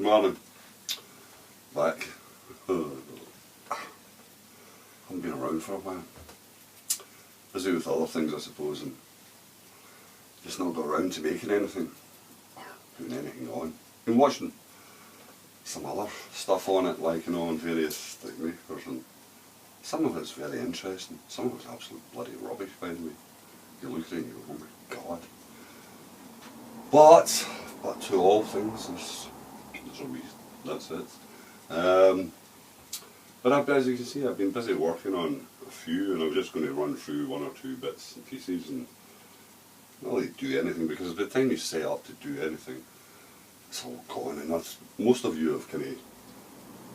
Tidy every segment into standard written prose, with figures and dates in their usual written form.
McMorran, back. Haven't been around for a while. Busy with other things, I suppose, and just not got around to making anything, or doing anything on. Been watching some other stuff on it, like, you know, on various stick makers, and some of it's very interesting, some of it's absolute bloody rubbish, by the way. You look at it and you go, oh my god. But to all things, there's a reason, that's it. But as you can see, I've been busy working on a few, and I'm just going to run through one or two bits and pieces and not really do anything, because by the time you set up to do anything, it's all gone, and most of you have kind of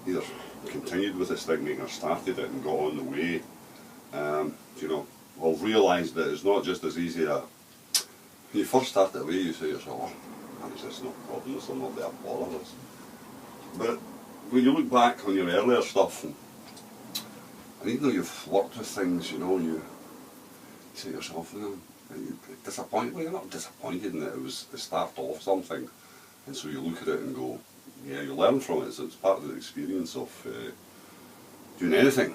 either continued with the stick making or started it and got on the way. You know, well, realised that it's not just as easy when you first start it away, you say to yourself, oh, man, is this no problem, this will not be a bother, this. But when you look back on your earlier stuff, and even though you've worked with things, you know, you say to yourself, you know, you're disappointed. Well, you're not disappointed in that it was the start off something, and so you look at it and go, yeah, you learn from it, so it's part of the experience of doing anything.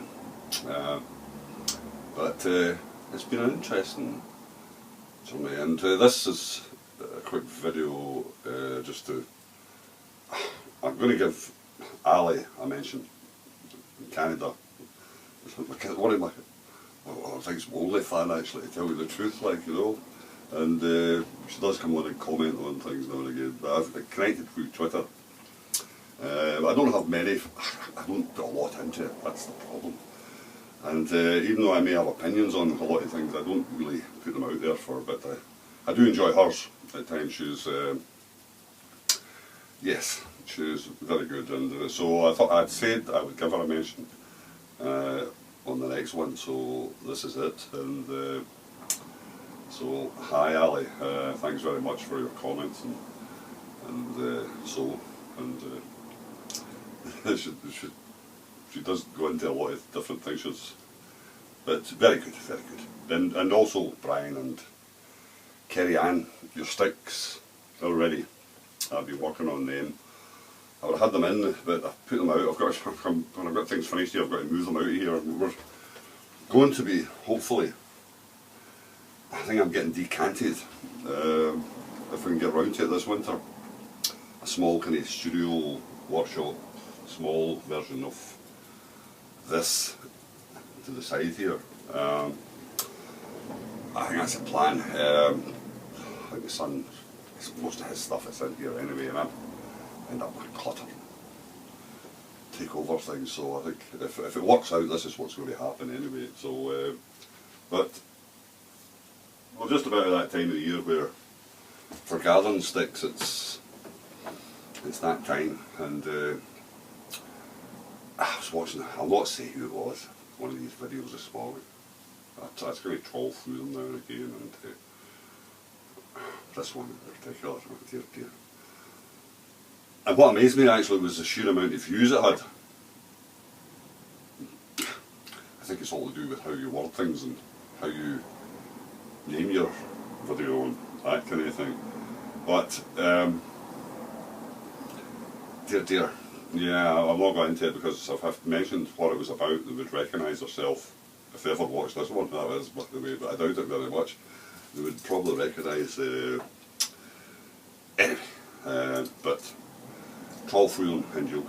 But it's been an interesting journey, and this is a quick video just to, I'm going to give Ali a mention in Canada. One of my, I think it's my only fan, actually, to tell you the truth, like, you know, and she does come on and comment on things now and again, but I've connected through Twitter. I don't have many, I don't put a lot into it, that's the problem. And even though I may have opinions on a lot of things, I don't really put them out there for, but I do enjoy hers at times. She's, yes, she's very good, and so I thought I'd said I would give her a mention on the next one, so this is it. And so, hi Ali, thanks very much for your comments, and she does go into a lot of different things, but very good, very good. And also Brian and Kerry Ann, your sticks are ready. I've been working on them. I would have had them in, but I've put them out. When I've got things finished here, I've got to move them out of here. We're going to be, hopefully, I think I'm getting decanted, if we can get around to it this winter. A small kind of studio workshop, small version of this to the side here. I think that's the plan. I think the son, most of his stuff is in here anyway, and I end up with clutter, take over things. So I think if it works out, this is what's going to happen anyway. So, but we're just about at that time of the year where, for gathering sticks, it's that time, and I was watching, I'll not say who it was, one of these videos this morning. I was going to troll through them now and again, and this one in particular, oh dear dear. And what amazed me actually was the sheer amount of views it had. I think it's all to do with how you word things and how you name your video and that kind of thing. But, dear dear, yeah, I'm not going into it because if I've mentioned what it was about, they would recognise themselves. If they ever watched this one, that is, by the way, but I doubt it very much. They would probably recognise, anyway, but trawl through them and you'll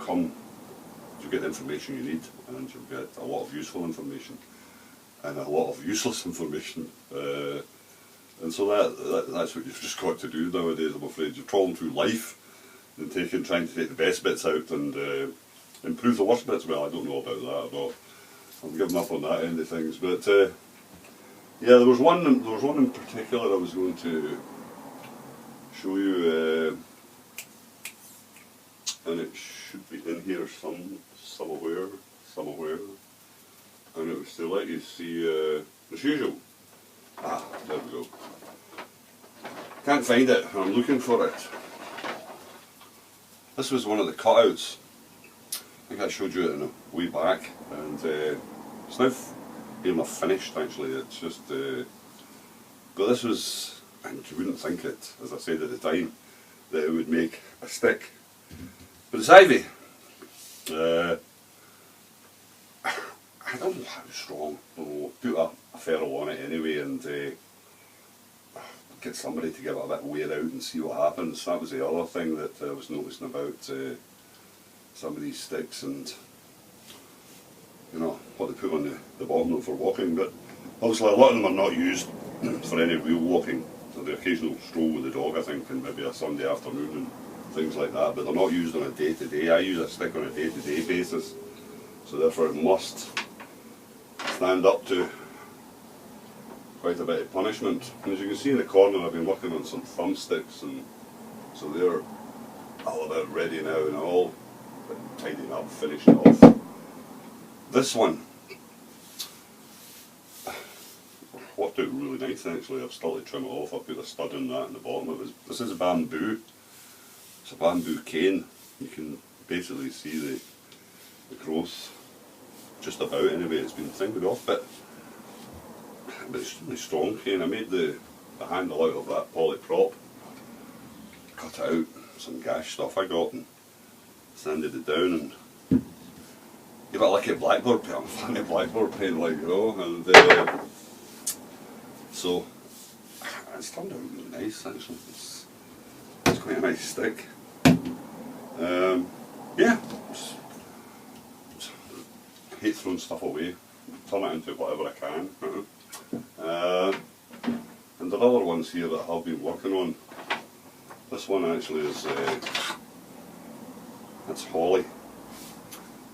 get the information you need, and you'll get a lot of useful information and a lot of useless information. And so that's what you've just got to do nowadays, I'm afraid. You're trawling through life and trying to take the best bits out and improve the worst bits. Well, I don't know about that, I'm giving up on that end of things. But yeah, there was one in particular I was going to show you, and it should be in here somewhere, and it was to let you see as usual. Ah, there we go. Can't find it, I'm looking for it. This was one of the cutouts. I think I showed you it in a way back, and it's now being finished actually. It's just, but this was, and you wouldn't think it, as I said at the time, that it would make a stick But it's ivy. I don't know how strong. Put a ferrule on it anyway and get somebody to give it a bit of wear out and see what happens. That was the other thing that I was noticing about some of these sticks and what they put on the bottom of for walking. But obviously a lot of them are not used for any real walking. So the occasional stroll with the dog, I think, and maybe a Sunday afternoon and things like that, but they're not used on a day-to-day. I use a stick on a day-to-day basis, so therefore it must stand up to quite a bit of punishment. And as you can see in the corner, I've been working on some thumbsticks, and so they're all about ready now and all, tidying up, finishing off. This one worked out really nice actually. I've started to trim it off. I put a stud in that in the bottom. This is a bamboo. It's a bamboo cane. You can basically see the growth just about anyway. It's been fingered off, but it's really strong cane. I made the handle out of that poly prop, cut it out, some gash stuff I got, and sanded it down and give it like a blackboard paint. I'm a fan of blackboard paint, like, and so it's turned out really nice actually. It's quite a nice stick. Yeah, I hate throwing stuff away. Turn it into whatever I can. And there are other ones here that I've been working on. This one actually is it's holly,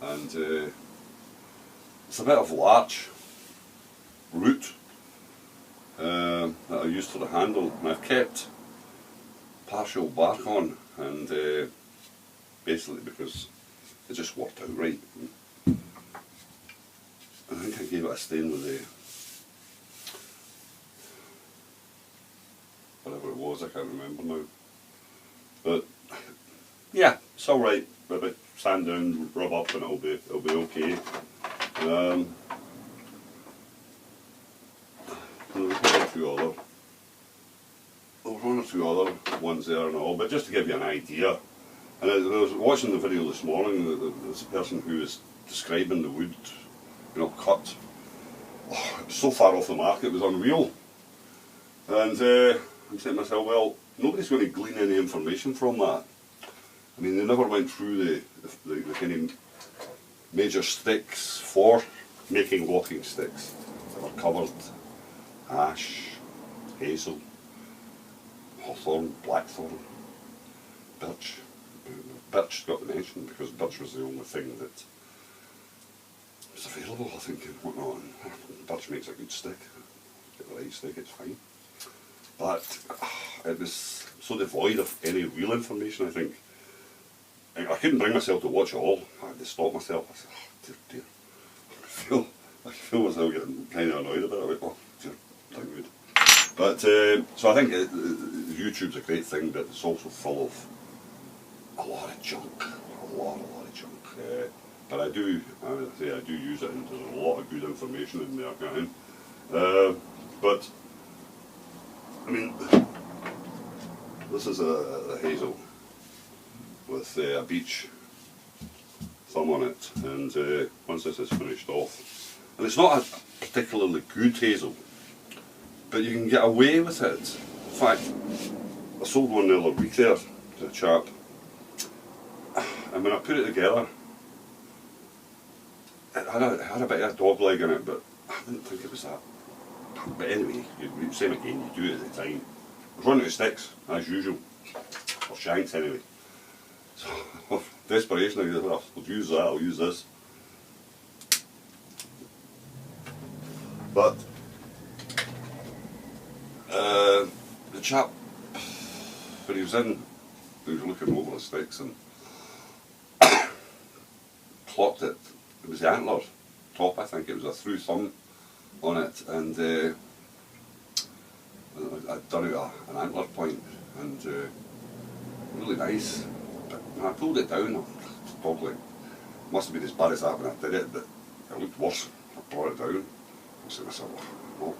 and it's a bit of larch root that I used for the handle, and I've kept partial bark on, and basically because it just worked out right. I think I gave it a stain with whatever it was, I can't remember now. But yeah, it's alright. Maybe sand down, rub up, and it'll be okay. There's one or two other ones there and all, but just to give you an idea. And I was watching the video this morning. There's a person who was describing the wood, cut. Oh, it was so far off the mark, it was unreal. And I'm saying to myself, well, nobody's going to glean any information from that. I mean, they never went through the kind of major sticks for making walking sticks. They were covered ash, hazel, hawthorn, blackthorn, birch. Birch got mentioned because birch was the only thing that was available, I think, and whatnot. And birch makes a good stick. Get the right stick, it's fine. But it was so devoid of any real information, I think. I couldn't bring myself to watch it all. I had to stop myself. I said, oh, dear. I feel myself getting kind of annoyed about it. Oh, dear, downward. But, so I think YouTube's a great thing, but it's also full of a lot of junk. A lot of junk. But I do use it, and there's a lot of good information in there. But, I mean, this is a hazel with a beech thumb on it, and once this is finished off, and it's not a particularly good hazel, but you can get away with it. In fact, I sold one the other week there to a chap, and when I put it together, it had a bit of a dog leg in it, but I didn't think it was that. But anyway, same again, you do it at the time. I was running out of sticks, as usual, or shanks anyway. So, desperation, I go, I'll use that, I'll use this. But, the chap, when he was looking over the sticks and clocked it. It was the antler top, I think. It was a through thumb on it, and I'd done it an antler point, and really nice. But when I pulled it down, probably must have been as bad as that when I did it, but it looked worse. I brought it down. I said to myself, oh,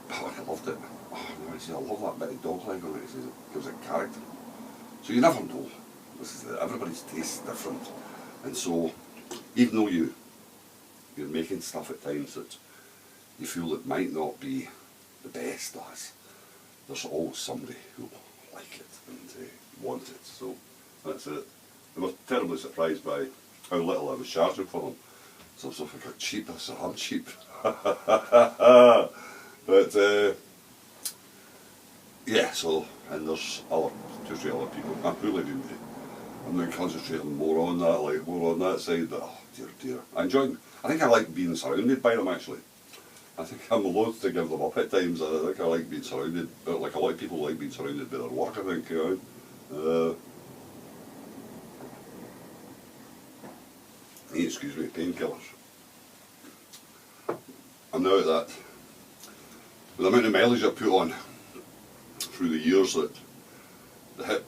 I loved it. Oh, no, I said, I love that bit of dog leg on it. He says, it gives it character. So you never know. Everybody's taste is different, and so even though you're making stuff at times that you feel it might not be the best as, there's always somebody who will like it and want it. So that's it. I was terribly surprised by how little I was charging for them. So if I got cheap, I said I'm cheap. But yeah, so, and there's two or three other people. I'm not concentrating more on that, like more on that side, but oh dear. I think I like being surrounded by them actually. I think I'm loath to give them up at times. I think I like being surrounded, but like a lot of people like being surrounded by their work, I think, you know. Excuse me, painkillers. I'm now at that, with the amount of mileage I put on through the years, that the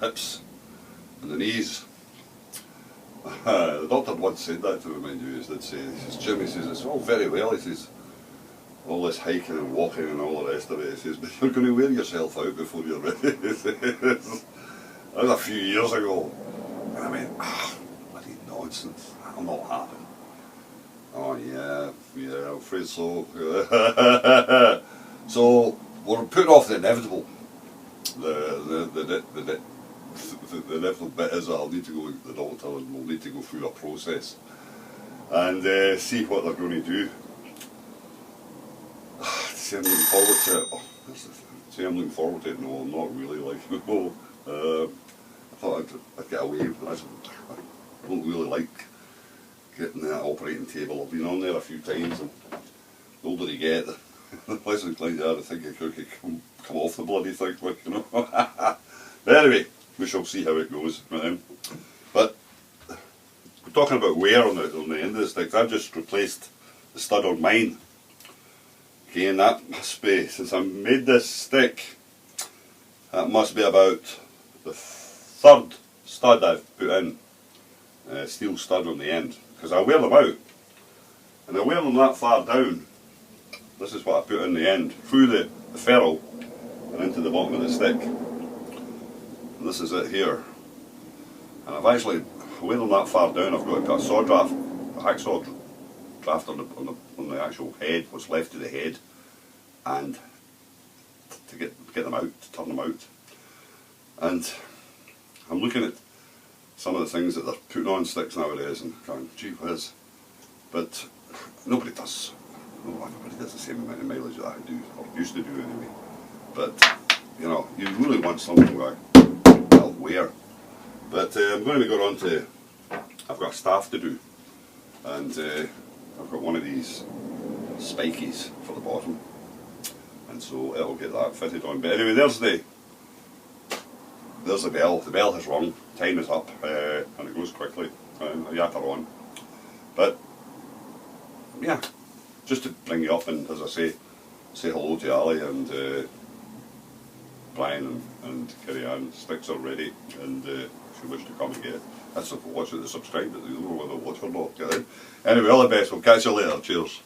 hips and the knees, the doctor once said that to me, mind you, he did say, he says, Jim, he says, it's all very well, he says, all this hiking and walking and all the rest of it, he says, but you're going to wear yourself out before you're ready. He says, that was a few years ago, and I went, bloody nonsense, that'll not happen. Oh yeah, I'm afraid so. So we're putting off the inevitable. The inevitable bit is that I'll need to go to the doctor and we'll need to go through a process and see what they're going to do. See, I'm looking forward to it. Oh, see, I'm looking forward to it. No, I'm not really. Like, no. I thought I'd get away, but I don't really like getting that operating table. I've been on there a few times, and the older you get, the less inclined you are to think you could come off the bloody thing, but you know. But anyway, we shall see how it goes with them. But we're talking about wear on the end of the sticks. I've just replaced the stud on mine. Again, that must be, since I made this stick, that must be about the third stud I've put in. Steel stud on the end, because I wear them out, and I wear them that far down. This is what I put in the end, through the ferrule and into the bottom of the stick. And this is it here. And I've actually wear them that far down. I've got to put a saw draft, a hacksaw draft on the actual head, what's left of the head, and to get them out, to turn them out. And I'm looking at some of the things that they're putting on sticks nowadays and going, gee whiz. But nobody does. No, everybody does the same amount of mileage that I do, or used to do anyway. But, you know, you really want something like, well, wear. But I'm going to be going on to, I've got staff to do. And I've got one of these spikies for the bottom. And so it'll get that fitted on. But anyway, there's the bell. The bell has rung, time is up, and it goes quickly, and you have to on. But yeah, just to bring you up and, as I say hello to Ali and Brian and Kerry Ann. Sticks are ready, and if you wish to come and get it, that's if you watch it, subscribe, but you don't know whether watch or not. Get in. Anyway, all the best, we'll catch you later, cheers.